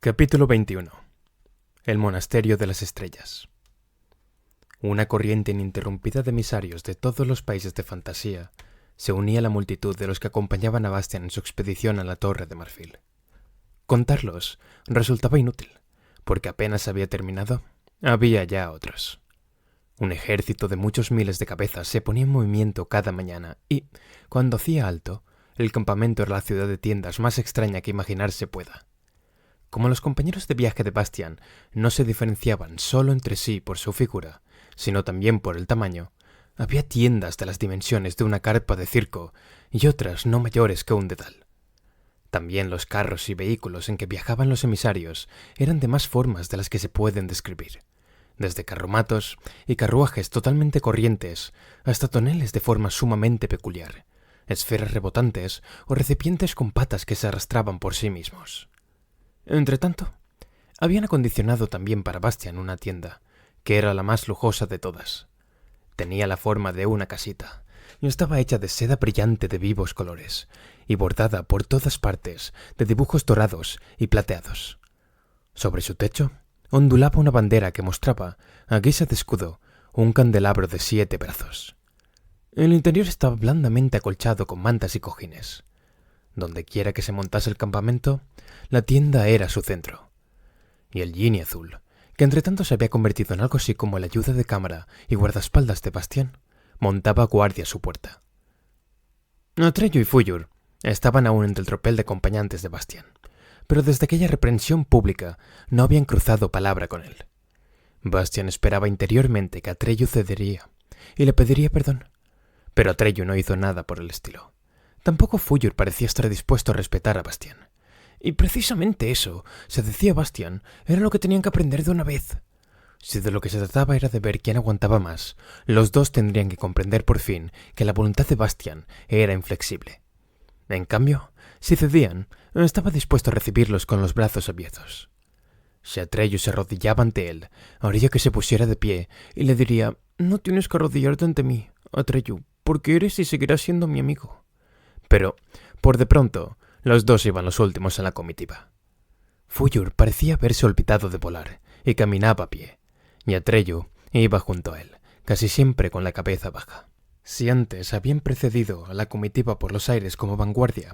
Capítulo 21. El Monasterio de las Estrellas. Una corriente ininterrumpida de emisarios de todos los países de fantasía se unía a la multitud de los que acompañaban a Bastian en su expedición a la Torre de Marfil. Contarlos resultaba inútil, porque apenas había terminado, había ya otros. Un ejército de muchos miles de cabezas se ponía en movimiento cada mañana y, cuando hacía alto, el campamento era la ciudad de tiendas más extraña que imaginarse pueda. Como los compañeros de viaje de Bastian no se diferenciaban solo entre sí por su figura, sino también por el tamaño, había tiendas de las dimensiones de una carpa de circo y otras no mayores que un dedal. También los carros y vehículos en que viajaban los emisarios eran de más formas de las que se pueden describir, desde carromatos y carruajes totalmente corrientes hasta toneles de forma sumamente peculiar, esferas rebotantes o recipientes con patas que se arrastraban por sí mismos. Entretanto, habían acondicionado también para Bastian una tienda, que era la más lujosa de todas. Tenía la forma de una casita, y estaba hecha de seda brillante de vivos colores, y bordada por todas partes de dibujos dorados y plateados. Sobre su techo ondulaba una bandera que mostraba, a guisa de escudo, un candelabro de 7 brazos. El interior estaba blandamente acolchado con mantas y cojines. Dondequiera que se montase el campamento, la tienda era su centro. Y el Genie Azul, que entretanto se había convertido en algo así como el ayuda de cámara y guardaespaldas de Bastian, montaba guardia a su puerta. Atreyu y Fuyur estaban aún entre el tropel de acompañantes de Bastian, pero desde aquella reprensión pública no habían cruzado palabra con él. Bastian esperaba interiormente que Atreyu cedería y le pediría perdón, pero Atreyu no hizo nada por el estilo. Tampoco Fuyur parecía estar dispuesto a respetar a Bastian. Y precisamente eso, se decía Bastian, era lo que tenían que aprender de una vez. Si de lo que se trataba era de ver quién aguantaba más, los dos tendrían que comprender por fin que la voluntad de Bastian era inflexible. En cambio, si cedían, estaba dispuesto a recibirlos con los brazos abiertos. Si Atreyu se arrodillaba ante él, haría que se pusiera de pie y le diría: «No tienes que arrodillarte ante mí, Atreyu, porque eres y seguirás siendo mi amigo». Pero, por de pronto, los dos iban los últimos en la comitiva. Fuyur parecía haberse olvidado de volar y caminaba a pie, y Atreyu iba junto a él, casi siempre con la cabeza baja. Si antes habían precedido a la comitiva por los aires como vanguardia,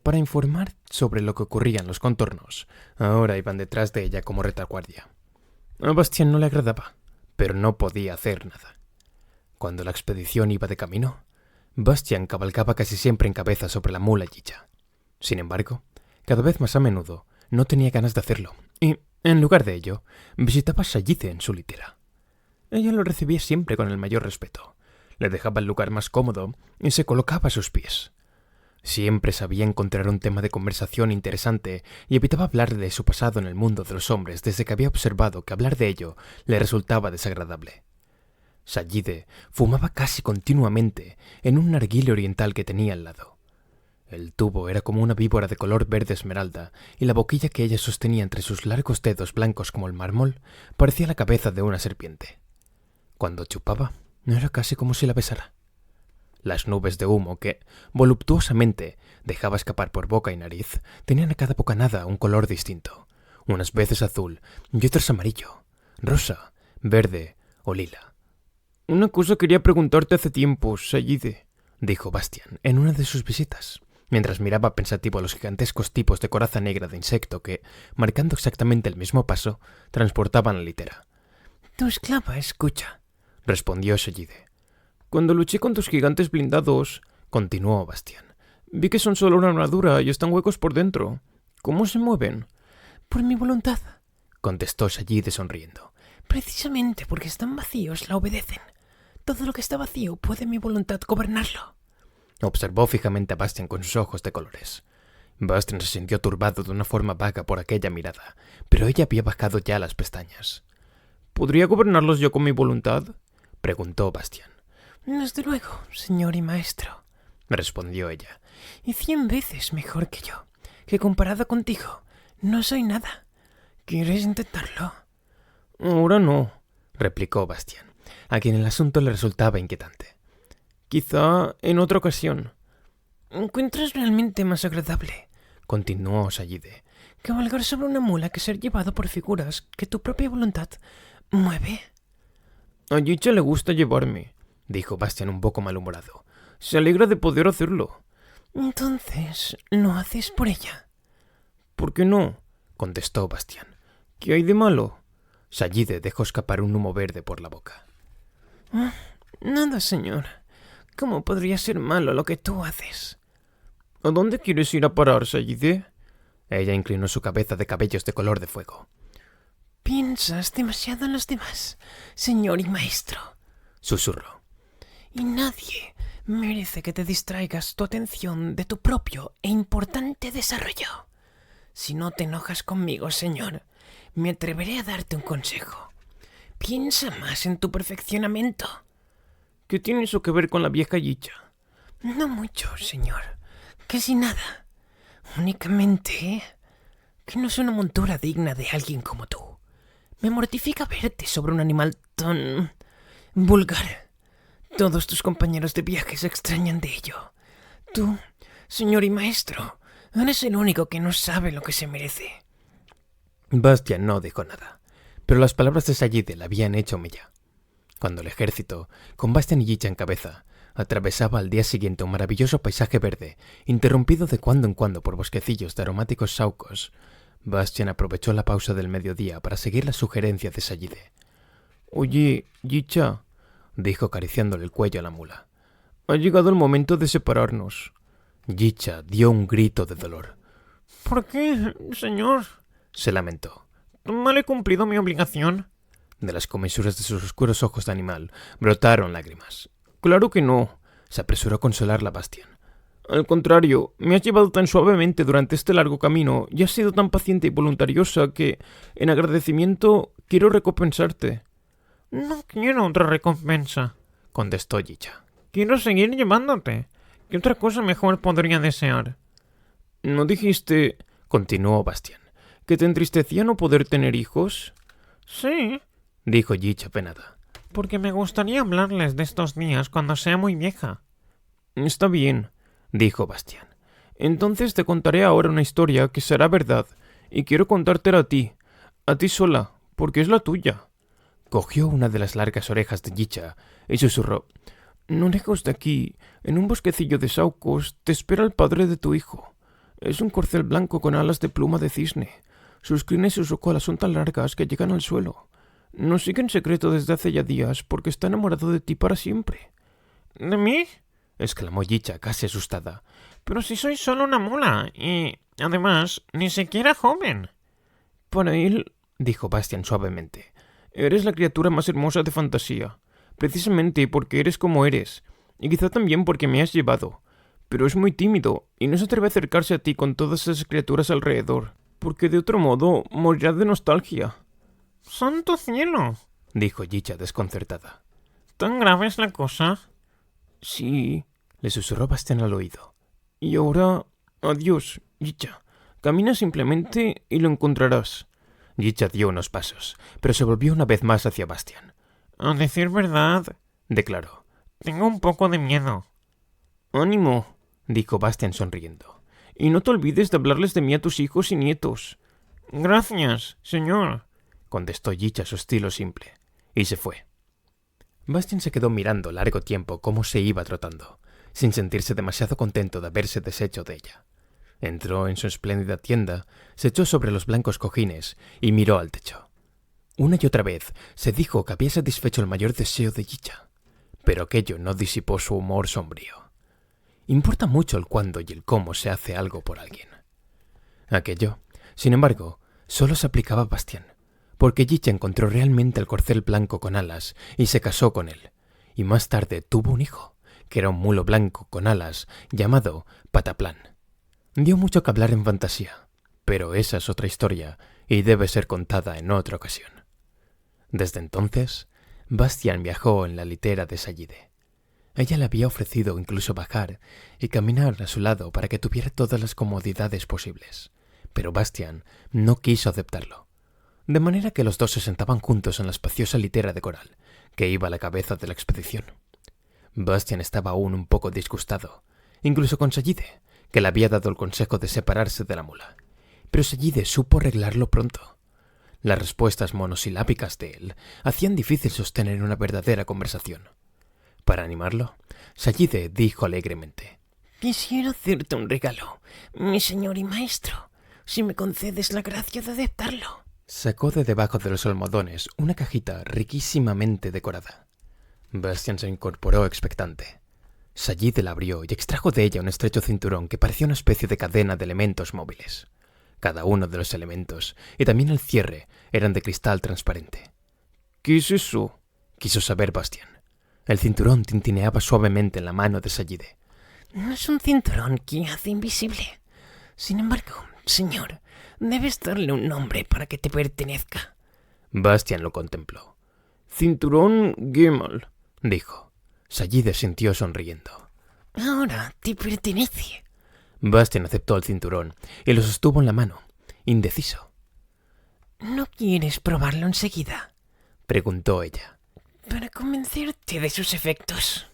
para informar sobre lo que ocurría en los contornos, ahora iban detrás de ella como retaguardia. A Bastian no le agradaba, pero no podía hacer nada. Cuando la expedición iba de camino, Bastian cabalgaba casi siempre en cabeza sobre la mula Yicha. Sin embargo, cada vez más a menudo no tenía ganas de hacerlo y, en lugar de ello, visitaba a Sayide en su litera. Ella lo recibía siempre con el mayor respeto, le dejaba el lugar más cómodo y se colocaba a sus pies. Siempre sabía encontrar un tema de conversación interesante y evitaba hablar de su pasado en el mundo de los hombres desde que había observado que hablar de ello le resultaba desagradable. Sayide fumaba casi continuamente en un narguilé oriental que tenía al lado. El tubo era como una víbora de color verde esmeralda y la boquilla que ella sostenía entre sus largos dedos blancos como el mármol parecía la cabeza de una serpiente. Cuando chupaba, era casi como si la besara. Las nubes de humo que, voluptuosamente, dejaba escapar por boca y nariz tenían a cada bocanada un color distinto, unas veces azul y otras amarillo, rosa, verde o lila. «Una cosa quería preguntarte hace tiempo, Sayide», dijo Bastian en una de sus visitas, mientras miraba pensativo a los gigantescos tipos de coraza negra de insecto que, marcando exactamente el mismo paso, transportaban la litera. «Tu esclava escucha», respondió Sayide. «Cuando luché con tus gigantes blindados», continuó Bastian, «vi que son solo una armadura y están huecos por dentro. ¿Cómo se mueven?» «Por mi voluntad», contestó Sayide sonriendo. «Precisamente porque están vacíos la obedecen. Todo lo que está vacío puede mi voluntad gobernarlo». Observó fijamente a Bastian con sus ojos de colores. Bastian se sintió turbado de una forma vaga por aquella mirada, pero ella había bajado ya las pestañas. «¿Podría gobernarlos yo con mi voluntad?», preguntó Bastian. «Desde luego, señor y maestro», respondió ella, «y 100 veces mejor que yo, que comparado contigo no soy nada. ¿Quieres intentarlo?» «Ahora no», replicó Bastian, a quien el asunto le resultaba inquietante. «Quizá en otra ocasión». «¿Encuentras realmente más agradable», continuó Sayide, ¿Cabalgar sobre una mula que ser llevado por figuras que tu propia voluntad mueve? A Yicha le gusta llevarme, dijo Bastian un poco malhumorado. Se alegra de poder hacerlo. Entonces, ¿lo haces por ella? ¿Por qué no? Contestó Bastian. ¿Qué hay de malo? Sayide dejó escapar un humo verde por la boca. Nada, señor. ¿Cómo podría ser malo lo que tú haces? ¿A dónde quieres ir a parar, Sayide? Ella inclinó su cabeza de cabellos de color de fuego. Piensas demasiado en los demás, señor y maestro, susurró. Y nadie merece que te distraigas tu atención de tu propio e importante desarrollo. Si no te enojas conmigo, señor, me atreveré a darte un consejo. Piensa más en tu perfeccionamiento. ¿Qué tiene eso que ver con la vieja Yicha? No mucho, señor. Casi nada. Únicamente que no es una montura digna de alguien como tú. Me mortifica verte sobre un animal tan vulgar. Todos tus compañeros de viaje se extrañan de ello. Tú, señor y maestro, eres el único que no sabe lo que se merece. Bastian no dijo nada, pero las palabras de Sayide le habían hecho mella. Cuando el ejército, con Bastian y Yicha en cabeza, atravesaba al día siguiente un maravilloso paisaje verde, interrumpido de cuando en cuando por bosquecillos de aromáticos saucos, Bastian aprovechó la pausa del mediodía para seguir la sugerencia de Sayide. «Oye, Yicha», dijo acariciándole el cuello a la mula, «ha llegado el momento de separarnos». Yicha dio un grito de dolor. «¿Por qué, señor?», se lamentó. «¿Mal he cumplido mi obligación?». De las comisuras de sus oscuros ojos de animal brotaron lágrimas. «Claro que no», se apresuró a consolarla Bastian. «Al contrario, me has llevado tan suavemente durante este largo camino y has sido tan paciente y voluntariosa que, en agradecimiento, quiero recompensarte». «No quiero otra recompensa», contestó Yicha. «Quiero seguir llevándote. ¿Qué otra cosa mejor podría desear?» «¿No dijiste», continuó Bastian, que te entristecía no poder tener hijos?» «Sí», dijo Yicha penada. «porque me gustaría hablarles de estos días cuando sea muy vieja». «Está bien», dijo Bastian. «Entonces te contaré ahora una historia que será verdad, y quiero contártela a ti sola, porque es la tuya». Cogió una de las largas orejas de Yicha y susurró. «No lejos de aquí, en un bosquecillo de saucos, te espera el padre de tu hijo. Es un corcel blanco con alas de pluma de cisne. Sus crines y sus colas son tan largas que llegan al suelo. Nos sigue en secreto desde hace ya días porque está enamorado de ti para siempre». «¿De mí?», exclamó Yicha casi asustada. «Pero si soy solo una mula y, además, ni siquiera joven». «Para él», dijo Bastian suavemente, «eres la criatura más hermosa de fantasía, precisamente porque eres como eres, y quizá también porque me has llevado. Pero es muy tímido y no se atreve a acercarse a ti con todas esas criaturas alrededor, porque de otro modo morirá de nostalgia». «¡Santo cielo!», dijo Yicha desconcertada. «¿Tan grave es la cosa?». «Sí», le susurró Bastian al oído. «Y ahora, adiós, Yicha. Camina simplemente y lo encontrarás». Yicha dio unos pasos, pero se volvió una vez más hacia Bastian. «A decir verdad», declaró, «tengo un poco de miedo». «Ánimo», dijo Bastian sonriendo. «Y no te olvides de hablarles de mí a tus hijos y nietos». «Gracias, señor», contestó Yicha a su estilo simple, y se fue. Bastian se quedó mirando largo tiempo cómo se iba trotando, sin sentirse demasiado contento de haberse deshecho de ella. Entró en su espléndida tienda, se echó sobre los blancos cojines y miró al techo. Una y otra vez se dijo que había satisfecho el mayor deseo de Yicha, pero aquello no disipó su humor sombrío. Importa mucho el cuándo y el cómo se hace algo por alguien. Aquello, sin embargo, solo se aplicaba a Bastian, porque Yicha encontró realmente el corcel blanco con alas y se casó con él, y más tarde tuvo un hijo, que era un mulo blanco con alas llamado Pataplan. Dio mucho que hablar en fantasía, pero esa es otra historia y debe ser contada en otra ocasión. Desde entonces, Bastian viajó en la litera de Sayide. Ella le había ofrecido incluso bajar y caminar a su lado para que tuviera todas las comodidades posibles, pero Bastian no quiso aceptarlo. De manera que los dos se sentaban juntos en la espaciosa litera de coral que iba a la cabeza de la expedición. Bastian estaba aún un poco disgustado, incluso con Sayide, que le había dado el consejo de separarse de la mula, pero Sayide supo arreglarlo pronto. Las respuestas monosilábicas de él hacían difícil sostener una verdadera conversación. Para animarlo, Sayide dijo alegremente: Quisiera hacerte un regalo, mi señor y maestro, si me concedes la gracia de aceptarlo. Sacó de debajo de los almohadones una cajita riquísimamente decorada. Bastian se incorporó expectante. Sayide la abrió y extrajo de ella un estrecho cinturón que parecía una especie de cadena de elementos móviles. Cada uno de los elementos, y también el cierre, eran de cristal transparente. ¿Qué es eso?, quiso saber Bastian. El cinturón tintineaba suavemente en la mano de Sayide. No es un cinturón que hace invisible. Sin embargo, señor, debes darle un nombre para que te pertenezca. Bastian lo contempló. Cinturón Gemal, dijo. Sayide sintió sonriendo. Ahora te pertenece. Bastian aceptó el cinturón y lo sostuvo en la mano, indeciso. ¿No quieres probarlo enseguida?, preguntó ella. Para convencerte de sus efectos.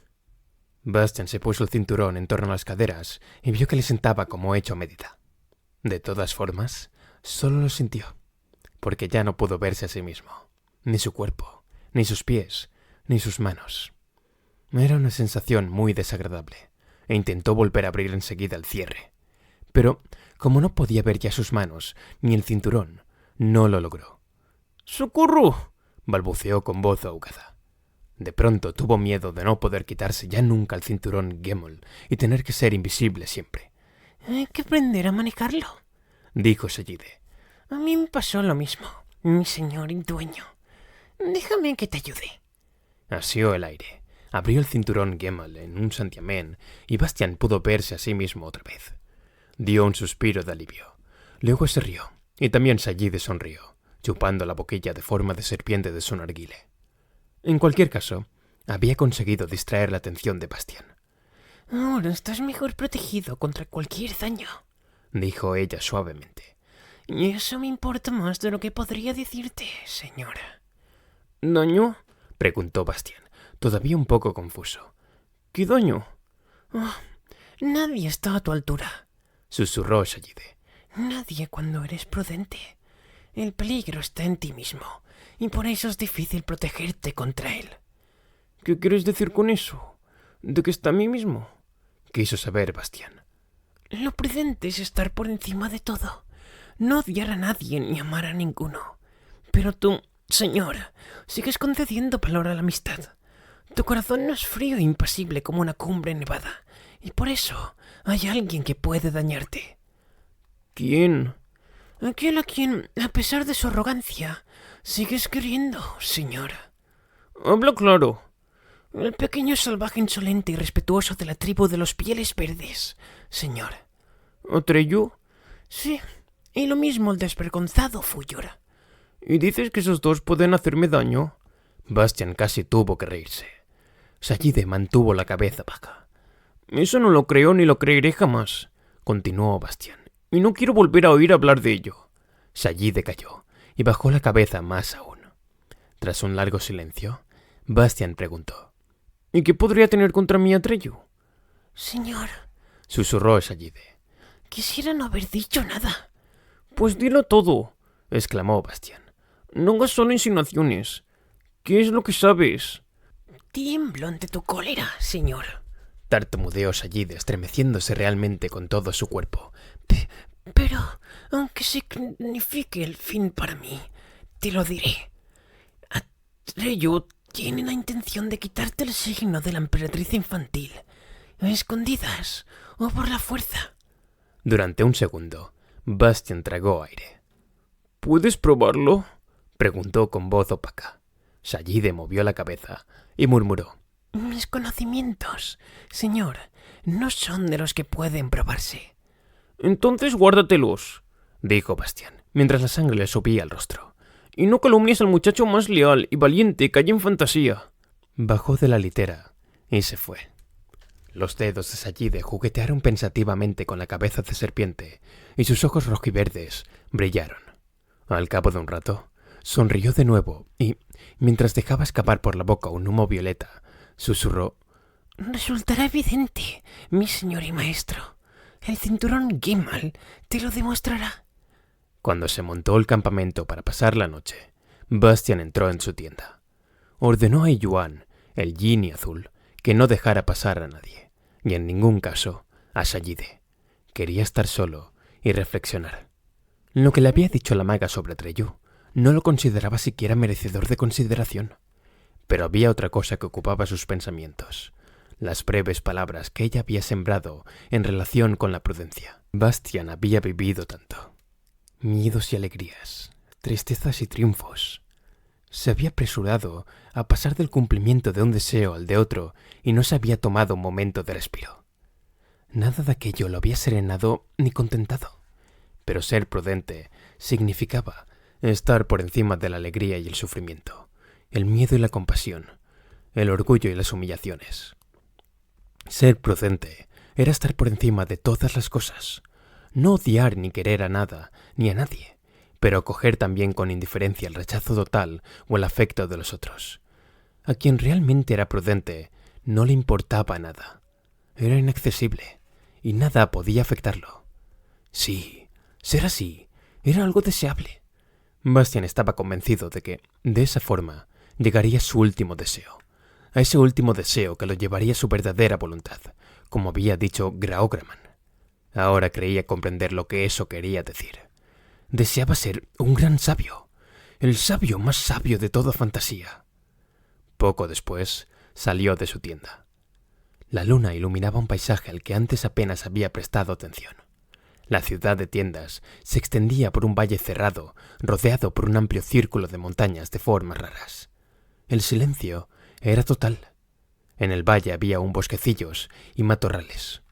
Bastian se puso el cinturón en torno a las caderas y vio que le sentaba como hecho a medida. De todas formas, solo lo sintió, porque ya no pudo verse a sí mismo, ni su cuerpo, ni sus pies, ni sus manos. Era una sensación muy desagradable, e intentó volver a abrir enseguida el cierre. Pero, como no podía ver ya sus manos, ni el cinturón, no lo logró. ¡Socorro!, balbuceó con voz ahogada. De pronto tuvo miedo de no poder quitarse ya nunca el cinturón Gemal y tener que ser invisible siempre. Hay que aprender a manejarlo, dijo Sayide. A mí me pasó lo mismo, mi señor y dueño. Déjame que te ayude. Asió el aire, abrió el cinturón Gemal en un santiamén y Bastian pudo verse a sí mismo otra vez. Dio un suspiro de alivio. Luego se rió, y también Sayide sonrió, chupando la boquilla de forma de serpiente de su narguile. En cualquier caso, había conseguido distraer la atención de Bastian. Ahora estás mejor protegido contra cualquier daño, dijo ella suavemente. Y eso me importa más de lo que podría decirte, señora. ¿Daño?, preguntó Bastian, todavía un poco confuso. ¿Qué daño? Oh, nadie está a tu altura, susurró Sayide. Nadie cuando eres prudente. El peligro está en ti mismo, y por eso es difícil protegerte contra él. ¿Qué quieres decir con eso? ¿De que está a mí mismo?, quiso saber Bastian. Lo prudente es estar por encima de todo, no odiar a nadie ni amar a ninguno. Pero tú, señor, sigues concediendo valor a la amistad. Tu corazón no es frío e impasible como una cumbre nevada, y por eso hay alguien que puede dañarte. ¿Quién? Aquel a quien, a pesar de su arrogancia, sigues queriendo, señor. Habla claro. El pequeño salvaje insolente y respetuoso de la tribu de los pieles verdes, señor. ¿Atreyu? Sí, y lo mismo el desvergonzado Fuyura. ¿Y dices que esos dos pueden hacerme daño? Bastian casi tuvo que reírse. Sayide mantuvo la cabeza baja. Eso no lo creo ni lo creeré jamás, continuó Bastian. Y no quiero volver a oír hablar de ello. Sayide calló y bajó la cabeza más aún. Tras un largo silencio, Bastian preguntó: ¿Y qué podría tener contra mí Atreyu? Señor, susurró Sayide. Quisiera no haber dicho nada. Pues dilo todo, exclamó Bastian. No hagas solo insinuaciones. ¿Qué es lo que sabes? Tiemblo ante tu cólera, señor. Tartamudeó Sayide, estremeciéndose realmente con todo su cuerpo. Pero, aunque signifique el fin para mí, te lo diré. Atreyu tiene la intención de quitarte el signo de la emperatriz infantil, a escondidas o por la fuerza. Durante un segundo, Bastian tragó aire. ¿Puedes probarlo?, preguntó con voz opaca. Sayide movió la cabeza y murmuró: Mis conocimientos, señor, no son de los que pueden probarse. Entonces guárdatelos, dijo Bastian, mientras la sangre le subía al rostro. Y no calumnies al muchacho más leal y valiente que hay en fantasía. Bajó de la litera y se fue. Los dedos de Sayide juguetearon pensativamente con la cabeza de serpiente y sus ojos rojiverdes brillaron. Al cabo de un rato, sonrió de nuevo y, mientras dejaba escapar por la boca un humo violeta, susurró: Resultará evidente, mi señor y maestro. El cinturón Gemal te lo demostrará. Cuando se montó el campamento para pasar la noche, Bastian entró en su tienda. Ordenó a Yuan, el Genie azul, que no dejara pasar a nadie, y en ningún caso a Sayide. Quería estar solo y reflexionar. Lo que le había dicho la maga sobre Treyu no lo consideraba siquiera merecedor de consideración. Pero había otra cosa que ocupaba sus pensamientos: las breves palabras que ella había sembrado en relación con la prudencia. Bastian había vivido tanto. Miedos y alegrías, tristezas y triunfos. Se había apresurado a pasar del cumplimiento de un deseo al de otro y no se había tomado un momento de respiro. Nada de aquello lo había serenado ni contentado. Pero ser prudente significaba estar por encima de la alegría y el sufrimiento, el miedo y la compasión, el orgullo y las humillaciones. Ser prudente era estar por encima de todas las cosas, no odiar ni querer a nada ni a nadie, pero acoger también con indiferencia el rechazo total o el afecto de los otros. A quien realmente era prudente no le importaba nada. Era inaccesible y nada podía afectarlo. Sí, ser así era algo deseable. Bastian estaba convencido de que, de esa forma, llegaría su último deseo. A ese último deseo que lo llevaría a su verdadera voluntad, como había dicho Graograman. Ahora creía comprender lo que eso quería decir. Deseaba ser un gran sabio, el sabio más sabio de toda fantasía. Poco después salió de su tienda. La luna iluminaba un paisaje al que antes apenas había prestado atención. La ciudad de tiendas se extendía por un valle cerrado, rodeado por un amplio círculo de montañas de formas raras. El silencio era total. En el valle había aún bosquecillos y matorrales.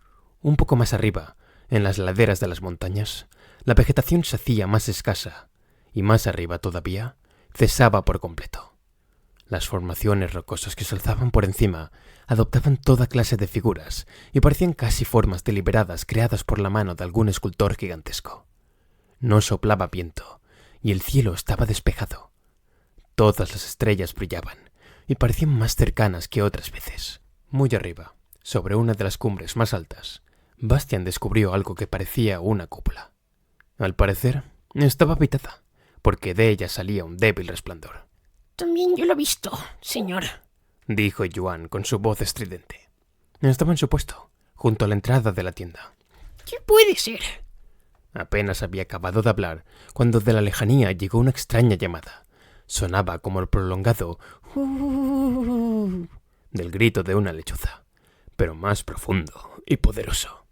Un poco más arriba, en las laderas de las montañas, la vegetación se hacía más escasa, y más arriba todavía, cesaba por completo. Las formaciones rocosas que se alzaban por encima adoptaban toda clase de figuras y parecían casi formas deliberadas creadas por la mano de algún escultor gigantesco. No soplaba viento, y el cielo estaba despejado. Todas las estrellas brillaban, y parecían más cercanas que otras veces. Muy arriba, sobre una de las cumbres más altas, Bastian descubrió algo que parecía una cúpula. Al parecer, estaba habitada, porque de ella salía un débil resplandor. También yo lo he visto, señor, dijo Yuan con su voz estridente. Estaba en su puesto, junto a la entrada de la tienda. ¿Qué puede ser? Apenas había acabado de hablar cuando de la lejanía llegó una extraña llamada. Sonaba como el prolongado del grito de una lechuza, pero más profundo y poderoso.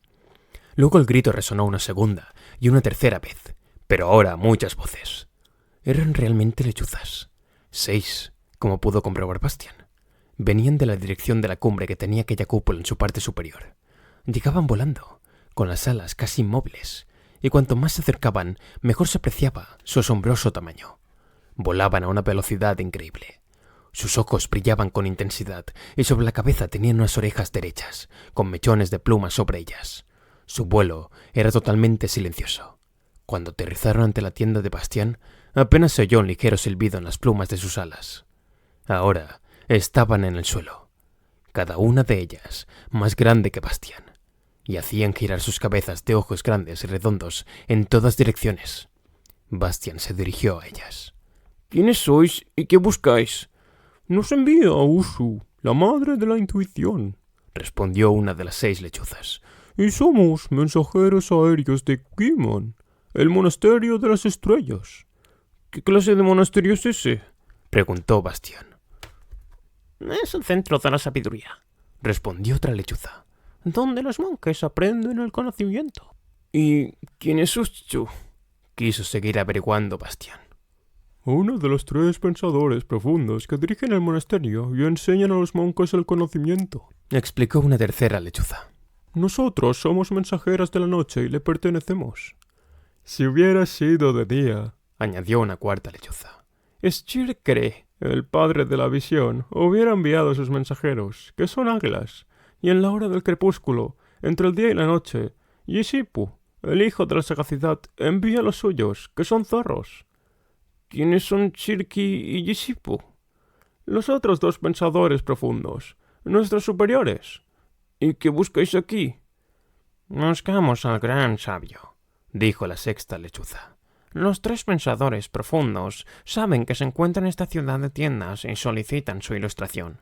Luego el grito resonó una segunda y una tercera vez, pero ahora muchas voces. Eran realmente lechuzas. 6, como pudo comprobar Bastian. Venían de la dirección de la cumbre que tenía aquella cúpula en su parte superior. Llegaban volando, con las alas casi inmóviles, y cuanto más se acercaban, mejor se apreciaba su asombroso tamaño. Volaban a una velocidad increíble. Sus ojos brillaban con intensidad, y sobre la cabeza tenían unas orejas derechas, con mechones de plumas sobre ellas. Su vuelo era totalmente silencioso. Cuando aterrizaron ante la tienda de Bastian, apenas se oyó un ligero silbido en las plumas de sus alas. Ahora estaban en el suelo, cada una de ellas más grande que Bastian, y hacían girar sus cabezas de ojos grandes y redondos en todas direcciones. Bastian se dirigió a ellas. ¿Quiénes sois y qué buscáis? Nos envía a Ushu, la madre de la intuición, respondió una de las 6 lechuzas. Y somos mensajeros aéreos de Kiman, el monasterio de las estrellas. ¿Qué clase de monasterio es ese? Preguntó Bastian. Es el centro de la sabiduría, respondió otra lechuza, donde los monjes aprenden el conocimiento. ¿Y quién es Ushu? Quiso seguir averiguando Bastian. Uno de los 3 pensadores profundos que dirigen el monasterio y enseñan a los monjes el conocimiento, explicó una tercera lechuza. Nosotros somos mensajeras de la noche y le pertenecemos. Si hubiera sido de día, añadió una cuarta lechuza, Schirkere, el padre de la visión, hubiera enviado a sus mensajeros, que son águilas, y en la hora del crepúsculo, entre el día y la noche, Yisipu, el hijo de la sagacidad, envía a los suyos, que son zorros. ¿Quiénes son Shirki y Yisipu? Los otros 2 pensadores profundos, nuestros superiores. ¿Y qué buscáis aquí? Buscamos al gran sabio, dijo la 6ª lechuza. Los tres pensadores profundos saben que se encuentra en esta ciudad de tiendas y solicitan su ilustración.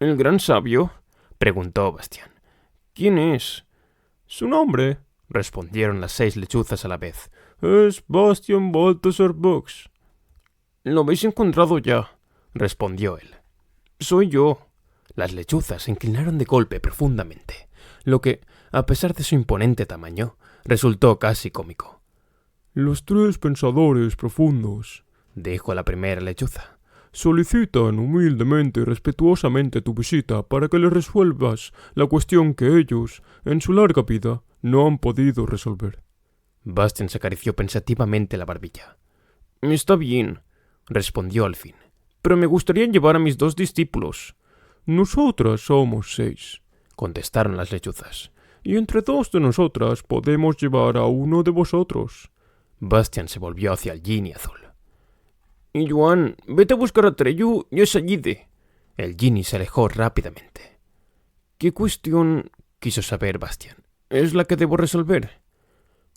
¿El gran sabio? Preguntó Bastián. ¿Quién es? Su nombre, respondieron las 6 lechuzas a la vez, es Bastian Balthasar Bugs. ¿Lo habéis encontrado ya? Respondió él. Soy yo. Las lechuzas se inclinaron de golpe profundamente, lo que, a pesar de su imponente tamaño, resultó casi cómico. Los tres pensadores profundos, dijo la primera lechuza, solicitan humildemente y respetuosamente tu visita para que les resuelvas la cuestión que ellos, en su larga vida, no han podido resolver. Bastian se acarició pensativamente la barbilla. Está bien, respondió al fin, pero me gustaría llevar a mis 2 discípulos. Nosotras somos 6, contestaron las lechuzas, y entre 2 de nosotras podemos llevar a uno de vosotros. Bastian se volvió hacia el Genie azul. Y Joan, vete a buscar a Treyu y a Sayide. El Genie se alejó rápidamente. ¿Qué cuestión, quiso saber Bastian, es la que debo resolver?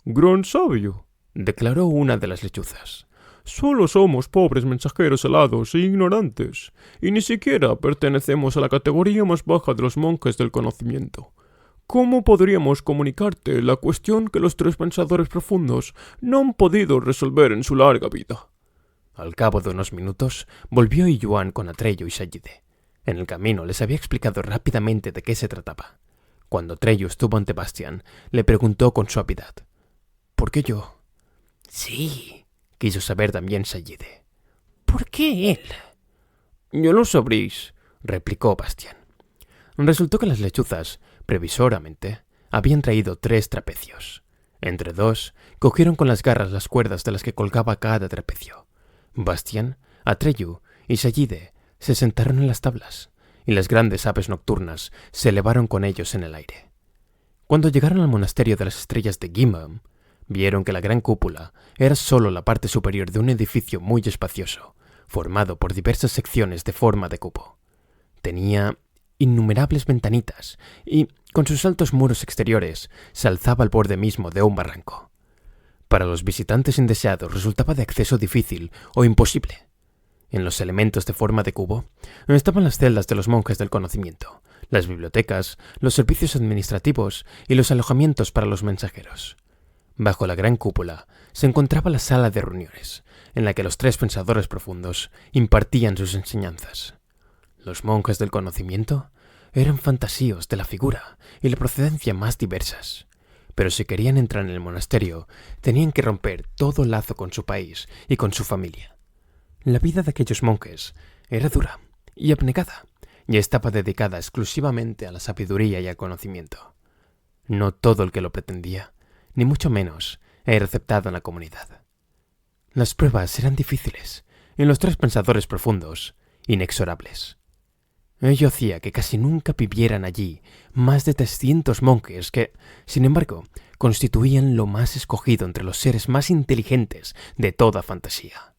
Gran sabio, declaró una de las lechuzas. Solo somos pobres mensajeros alados e ignorantes, y ni siquiera pertenecemos a la categoría más baja de los monjes del conocimiento. ¿Cómo podríamos comunicarte la cuestión que los 3 pensadores profundos no han podido resolver en su larga vida? Al cabo de unos minutos, volvió Iyuan con Atreyu y Sayide. En el camino les había explicado rápidamente de qué se trataba. Cuando Atreyu estuvo ante Bastian, le preguntó con suavidad. ¿Por qué yo? Sí, quiso saber también Sayide. ¿Por qué él? Ya lo sabréis, replicó Bastian. Resultó que las lechuzas, previsoramente, habían traído 3 trapecios. Entre 2, cogieron con las garras las cuerdas de las que colgaba cada trapecio. Bastian, Atreyu y Sayide se sentaron en las tablas, y las grandes aves nocturnas se elevaron con ellos en el aire. Cuando llegaron al monasterio de las estrellas de Gimam, vieron que la gran cúpula era solo la parte superior de un edificio muy espacioso, formado por diversas secciones de forma de cubo. Tenía innumerables ventanitas y, con sus altos muros exteriores, se alzaba al borde mismo de un barranco. Para los visitantes indeseados resultaba de acceso difícil o imposible. En los elementos de forma de cubo estaban las celdas de los monjes del conocimiento, las bibliotecas, los servicios administrativos y los alojamientos para los mensajeros. Bajo la gran cúpula se encontraba la sala de reuniones, en la que los 3 pensadores profundos impartían sus enseñanzas. Los monjes del conocimiento eran fantasíos de la figura y la procedencia más diversas, pero si querían entrar en el monasterio tenían que romper todo lazo con su país y con su familia. La vida de aquellos monjes era dura y abnegada, y estaba dedicada exclusivamente a la sabiduría y al conocimiento. No todo el que lo pretendía, ni mucho menos, era aceptado en la comunidad. Las pruebas eran difíciles, y los 3 pensadores profundos, inexorables. Ello hacía que casi nunca vivieran allí más de 300 monjes que, sin embargo, constituían lo más escogido entre los seres más inteligentes de toda fantasía.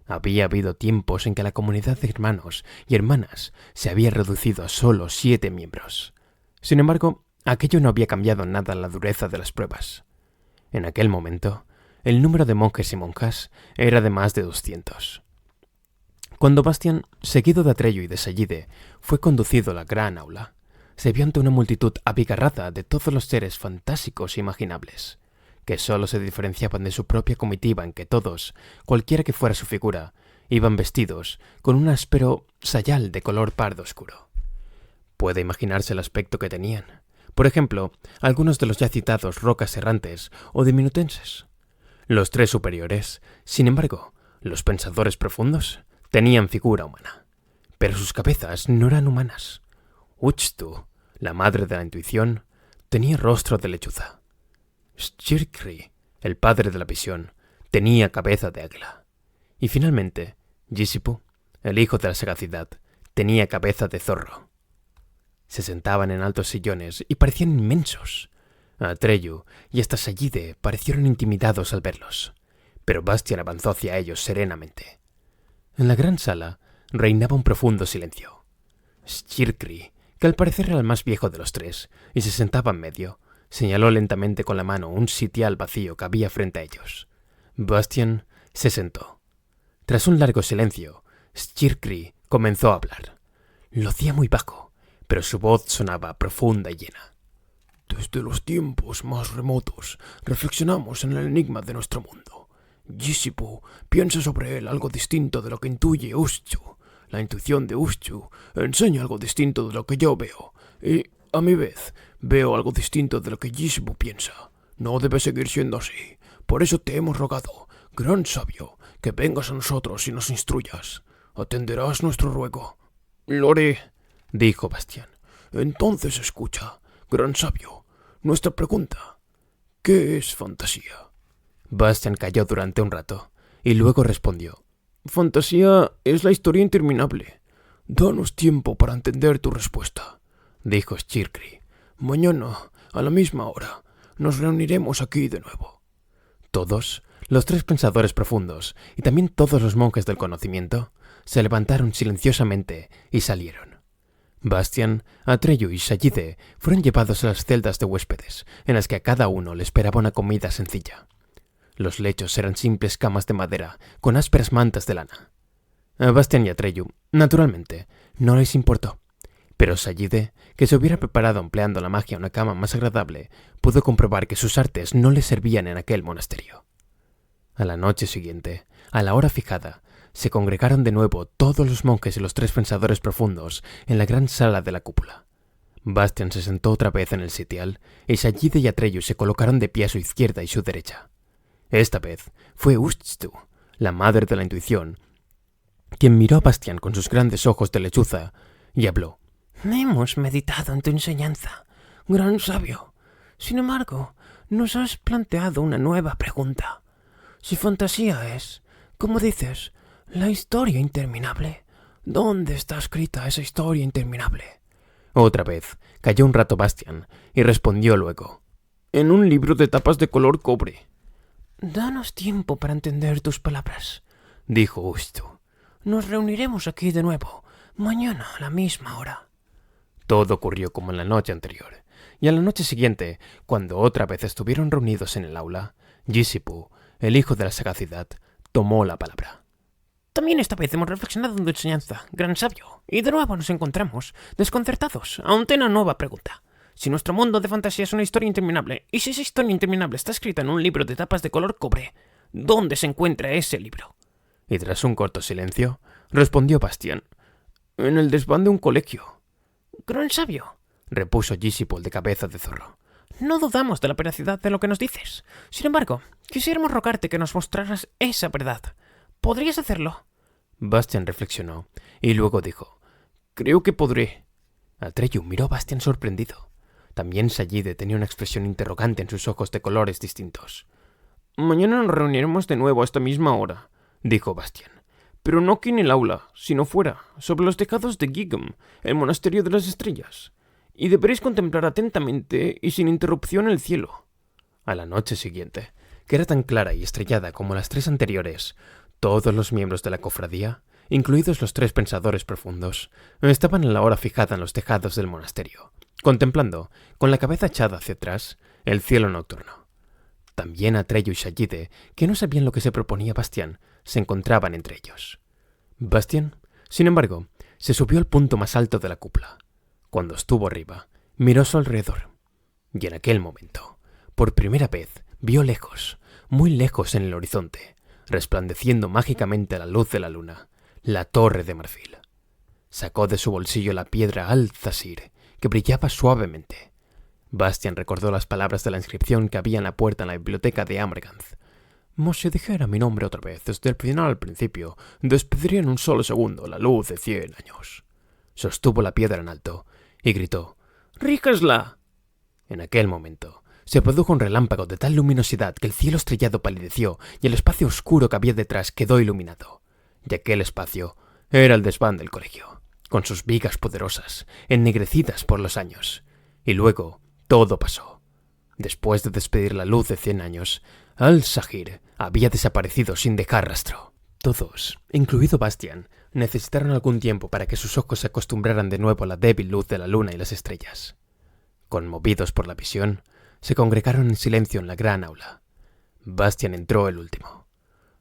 Había habido tiempos en que la comunidad de hermanos y hermanas se había reducido a solo 7 miembros. Sin embargo, aquello no había cambiado nada la dureza de las pruebas. En aquel momento, el número de monjes y monjas era de más de 200. Cuando Bastian, seguido de Atreyu y de Sayide, fue conducido a la gran aula, se vio ante una multitud abigarrada de todos los seres fantásticos e imaginables, que solo se diferenciaban de su propia comitiva en que todos, cualquiera que fuera su figura, iban vestidos con un áspero sayal de color pardo oscuro. Puede imaginarse el aspecto que tenían. Por ejemplo, algunos de los ya citados rocas errantes o diminutenses. Los 3 superiores, sin embargo, los pensadores profundos, tenían figura humana, pero sus cabezas no eran humanas. Uchtu, la madre de la intuición, tenía rostro de lechuza. Shirkri, el padre de la visión, tenía cabeza de águila. Y finalmente, Yisipu, el hijo de la sagacidad, tenía cabeza de zorro. Se sentaban en altos sillones y parecían inmensos. Atreyu y hasta Sayide parecieron intimidados al verlos, pero Bastian avanzó hacia ellos serenamente. En la gran sala reinaba un profundo silencio. Shirkri, que al parecer era el más viejo de los 3 y se sentaba en medio, señaló lentamente con la mano un sitial vacío que había frente a ellos. Bastian se sentó. Tras un largo silencio, Stirkri comenzó a hablar. Lo hacía muy bajo, pero su voz sonaba profunda y llena. Desde los tiempos más remotos, reflexionamos en el enigma de nuestro mundo. Yisipu piensa sobre él algo distinto de lo que intuye Ushtu. La intuición de Ushtu enseña algo distinto de lo que yo veo. Y, a mi vez, veo algo distinto de lo que Yisipu piensa. No debe seguir siendo así. Por eso te hemos rogado, gran sabio, que vengas a nosotros y nos instruyas. ¿Atenderás nuestro ruego? Lo haré, dijo Bastian. Entonces escucha, gran sabio, nuestra pregunta. ¿Qué es fantasía? Bastian calló durante un rato y luego respondió. Fantasía es la historia interminable. Danos tiempo para entender tu respuesta, dijo Stirkri. Mañana, a la misma hora, nos reuniremos aquí de nuevo. Todos, los 3 pensadores profundos y también todos los monjes del conocimiento, se levantaron silenciosamente y salieron. Bastian, Atreyu y Sayide fueron llevados a las celdas de huéspedes, en las que a cada uno le esperaba una comida sencilla. Los lechos eran simples camas de madera con ásperas mantas de lana. A Bastian y Atreyu, naturalmente, no les importó, pero Sayide, que se hubiera preparado empleando la magia una cama más agradable, pudo comprobar que sus artes no le servían en aquel monasterio. A la noche siguiente, a la hora fijada, se congregaron de nuevo todos los monjes y los 3 pensadores profundos en la gran sala de la cúpula. Bastian se sentó otra vez en el sitial y Sayide y Atreyu se colocaron de pie a su izquierda y su derecha. Esta vez fue Ushtu, la madre de la intuición, quien miró a Bastian con sus grandes ojos de lechuza y habló. Hemos meditado en tu enseñanza, gran sabio. Sin embargo, nos has planteado una nueva pregunta. Si fantasía es, como dices, la historia interminable, ¿dónde está escrita esa historia interminable? Otra vez calló un rato Bastian y respondió luego. En un libro de tapas de color cobre. Danos tiempo para entender tus palabras, dijo Ushtu. Nos reuniremos aquí de nuevo, mañana a la misma hora. Todo ocurrió como en la noche anterior, y a la noche siguiente, cuando otra vez estuvieron reunidos en el aula, Yisipu, el hijo de la sagacidad, tomó la palabra. También esta vez hemos reflexionado en tu enseñanza, gran sabio, y de nuevo nos encontramos, desconcertados, ante una nueva pregunta. Si nuestro mundo de fantasía es una historia interminable, y si esa historia interminable está escrita en un libro de tapas de color cobre, ¿dónde se encuentra ese libro? Y tras un corto silencio, respondió Bastian. En el desván de un colegio. Gran sabio, repuso Yisipu el de cabeza de zorro. No dudamos de la veracidad de lo que nos dices. Sin embargo, quisiéramos rogarte que nos mostraras esa verdad. ¿Podrías hacerlo? Bastian reflexionó y luego dijo. Creo que podré. Atreyu miró a Bastian sorprendido. También Sayide tenía una expresión interrogante en sus ojos de colores distintos. Mañana nos reuniremos de nuevo a esta misma hora, dijo Bastian. Pero no aquí en el aula, sino fuera, sobre los tejados de Gigum, el monasterio de las estrellas. Y deberéis contemplar atentamente y sin interrupción el cielo. A la noche siguiente, que era tan clara y estrellada como las 3 anteriores, todos los miembros de la cofradía, incluidos los 3 pensadores profundos, estaban a la hora fijada en los tejados del monasterio, contemplando, con la cabeza echada hacia atrás, el cielo nocturno. También Atreyu y Sayide, que no sabían lo que se proponía Bastian, se encontraban entre ellos. Bastian, sin embargo, se subió al punto más alto de la cúpula. Cuando estuvo arriba, miró a su alrededor. Y en aquel momento, por primera vez, vio lejos, muy lejos en el horizonte, resplandeciendo mágicamente a la luz de la luna, la torre de marfil. Sacó de su bolsillo la piedra Al-Zazir, que brillaba suavemente. Bastian recordó las palabras de la inscripción que había en la puerta en la biblioteca de Amerganth. Mas si dijera mi nombre otra vez desde el final al principio, despediría en un solo segundo la luz de 100 años. Sostuvo la piedra en alto y gritó: ¡Ríjasla! En aquel momento se produjo un relámpago de tal luminosidad que el cielo estrellado palideció y el espacio oscuro que había detrás quedó iluminado. Y aquel espacio era el desván del colegio, con sus vigas poderosas, ennegrecidas por los años. Y luego todo pasó. Después de despedir la luz de 100 años, Al-Zahir había desaparecido sin dejar rastro. Todos, incluido Bastian, necesitaron algún tiempo para que sus ojos se acostumbraran de nuevo a la débil luz de la luna y las estrellas. Conmovidos por la visión, se congregaron en silencio en la gran aula. Bastian entró el último.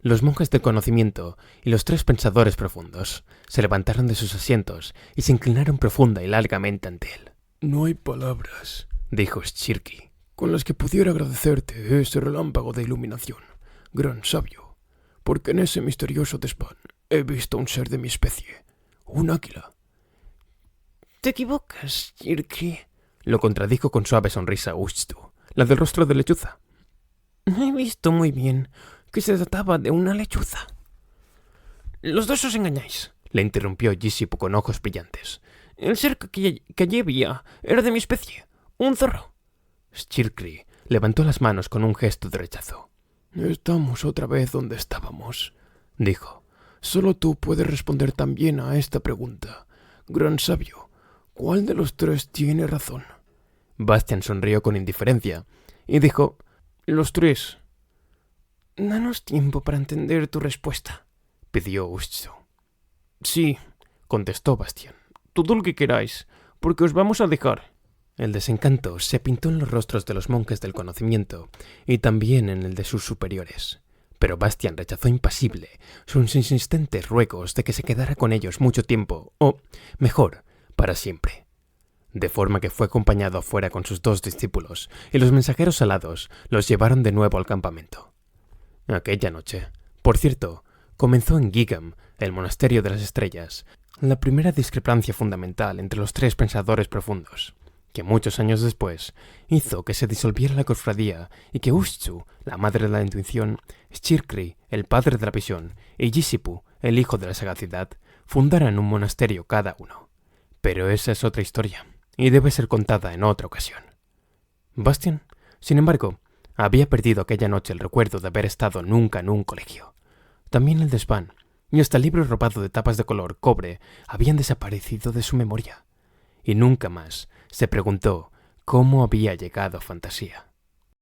Los monjes del conocimiento y los 3 pensadores profundos se levantaron de sus asientos y se inclinaron profunda y largamente ante él. No hay palabras, dijo Shirky, con las que pudiera agradecerte ese relámpago de iluminación, gran sabio, porque en ese misterioso desván he visto un ser de mi especie, un águila. Te equivocas, Shirky, lo contradijo con suave sonrisa Ushtu, la del rostro de lechuza. He visto muy bien que se trataba de una lechuza. Los dos os engañáis, le interrumpió Yisipu con ojos brillantes. El ser que allí había era de mi especie, un zorro. Shirky levantó las manos con un gesto de rechazo. Estamos otra vez donde estábamos, dijo. Solo tú puedes responder también a esta pregunta. Gran sabio, ¿cuál de los 3 tiene razón? Bastian sonrió con indiferencia y dijo: Los 3. Danos tiempo para entender tu respuesta, pidió Ushtu. Sí, contestó Bastian. Todo lo que queráis, porque os vamos a dejar. El desencanto se pintó en los rostros de los monjes del conocimiento y también en el de sus superiores. Pero Bastian rechazó impasible sus insistentes ruegos de que se quedara con ellos mucho tiempo, o, mejor, para siempre. De forma que fue acompañado afuera con sus 2 discípulos, y los mensajeros alados los llevaron de nuevo al campamento. Aquella noche, por cierto, comenzó en Gigam, el monasterio de las estrellas, la primera discrepancia fundamental entre los 3 pensadores profundos, que muchos años después hizo que se disolviera la cofradía y que Ushtu, la madre de la intuición, Shirky, el padre de la visión, y Yisipu, el hijo de la sagacidad, fundaran un monasterio cada uno. Pero esa es otra historia, y debe ser contada en otra ocasión. Bastian, sin embargo, había perdido aquella noche el recuerdo de haber estado nunca en un colegio. También el desván, y hasta el libro robado de tapas de color cobre habían desaparecido de su memoria. Y nunca más se preguntó cómo había llegado a Fantasía.